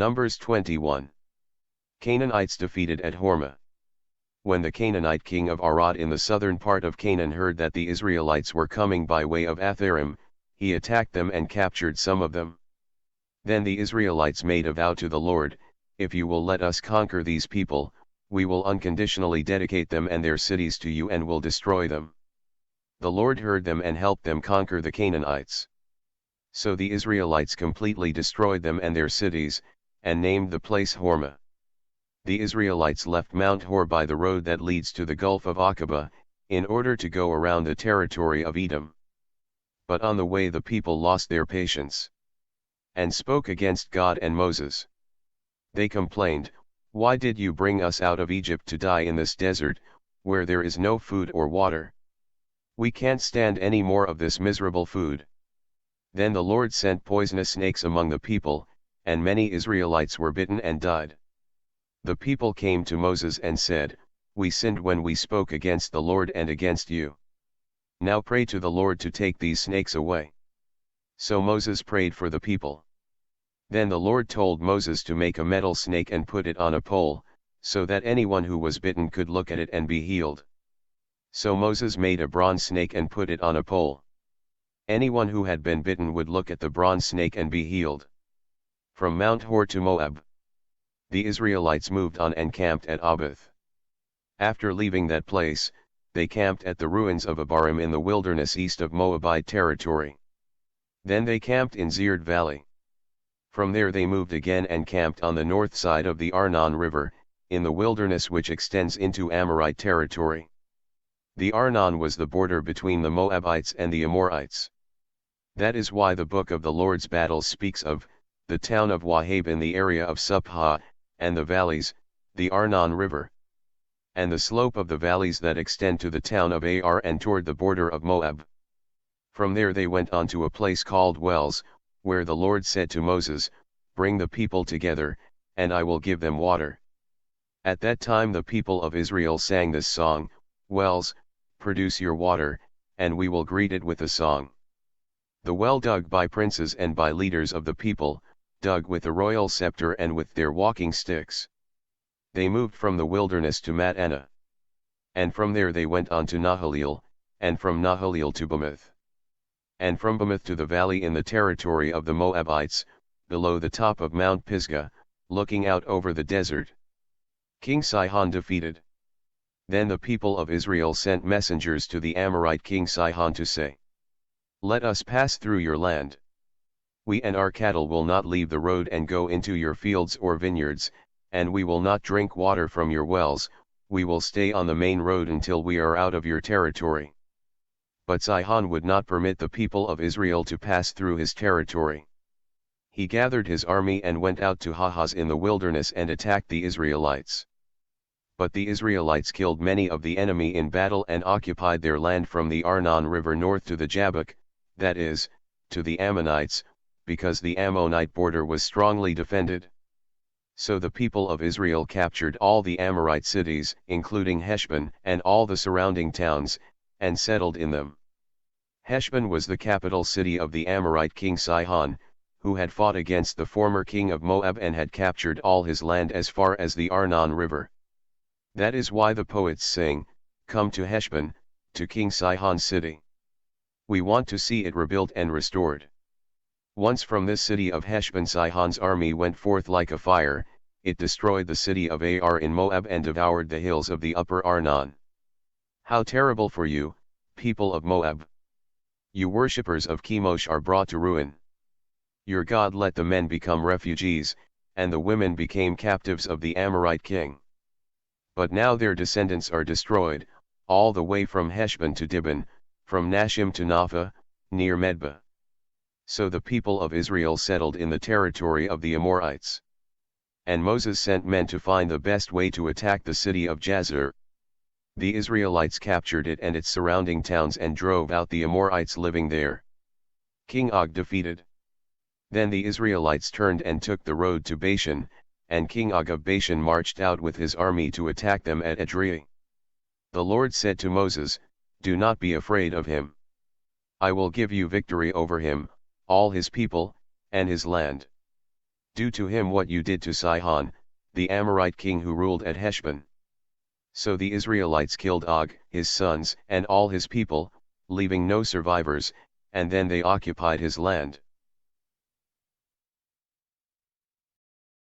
Numbers 21. Canaanites defeated at Hormah. When the Canaanite king of Arad in the southern part of Canaan heard that the Israelites were coming by way of Atharim, he attacked them and captured some of them. Then the Israelites made a vow to the Lord, "If you will let us conquer these people, we will unconditionally dedicate them and their cities to you and will destroy them." The Lord heard them and helped them conquer the Canaanites. So the Israelites completely destroyed them and their cities, and named the place Hormah. The Israelites left Mount Hor by the road that leads to the Gulf of Aqaba, in order to go around the territory of Edom. But on the way the people lost their patience, and spoke against God and Moses. They complained, "Why did you bring us out of Egypt to die in this desert, where there is no food or water? We can't stand any more of this miserable food." Then the Lord sent poisonous snakes among the people, and many Israelites were bitten and died. The people came to Moses and said, "We sinned when we spoke against the Lord and against you. Now pray to the Lord to take these snakes away." So Moses prayed for the people. Then the Lord told Moses to make a metal snake and put it on a pole, so that anyone who was bitten could look at it and be healed. So Moses made a bronze snake and put it on a pole. Anyone who had been bitten would look at the bronze snake and be healed. From Mount Hor to Moab, the Israelites moved on and camped at Abath. After leaving that place, they camped at the ruins of Atharim in the wilderness east of Moabite territory. Then they camped in Zered Valley. From there they moved again and camped on the north side of the Arnon River, in the wilderness which extends into Amorite territory. The Arnon was the border between the Moabites and the Amorites. That is why the book of the Lord's battles speaks of the town of Wahab in the area of Suphah, and the valleys, the Arnon River, and the slope of the valleys that extend to the town of Ar and toward the border of Moab. From there they went on to a place called Wells, where the Lord said to Moses, "Bring the people together, and I will give them water." At that time the people of Israel sang this song, "Wells, produce your water, and we will greet it with a song." The well dug by princes and by leaders of the people, dug with the royal scepter and with their walking sticks. They moved from the wilderness to Mattanah. And from there they went on to Nahaleel, and from Nahaleel to Bamoth. And from Bamoth to the valley in the territory of the Moabites, below the top of Mount Pisgah, looking out over the desert. King Sihon defeated. Then the people of Israel sent messengers to the Amorite king Sihon to say, "Let us pass through your land. We and our cattle will not leave the road and go into your fields or vineyards, and we will not drink water from your wells, we will stay on the main road until we are out of your territory." But Sihon would not permit the people of Israel to pass through his territory. He gathered his army and went out to Hahaz in the wilderness and attacked the Israelites. But the Israelites killed many of the enemy in battle and occupied their land from the Arnon River north to the Jabbok, that is, to the Ammonites, because the Ammonite border was strongly defended. So the people of Israel captured all the Amorite cities, including Heshbon and all the surrounding towns, and settled in them. Heshbon was the capital city of the Amorite king Sihon, who had fought against the former king of Moab and had captured all his land as far as the Arnon River. That is why the poets sing, "Come to Heshbon, to King Sihon's city. We want to see it rebuilt and restored." Once from this city of Heshbon Sihon's army went forth like a fire, it destroyed the city of Ar in Moab and devoured the hills of the upper Arnon. How terrible for you, people of Moab! You worshippers of Chemosh are brought to ruin. Your God let the men become refugees, and the women became captives of the Amorite king. But now their descendants are destroyed, all the way from Heshbon to Dibon, from Nashim to Napha, near Medba. So the people of Israel settled in the territory of the Amorites. And Moses sent men to find the best way to attack the city of Jazer. The Israelites captured it and its surrounding towns and drove out the Amorites living there. King Og defeated. Then the Israelites turned and took the road to Bashan, and King Og of Bashan marched out with his army to attack them at Edrei. The Lord said to Moses, "Do not be afraid of him. I will give you victory over him, all his people, and his land." Do to him what you did to Sihon, the Amorite king who ruled at Heshbon. So the Israelites killed Og, his sons, and all his people, leaving no survivors, and then they occupied his land.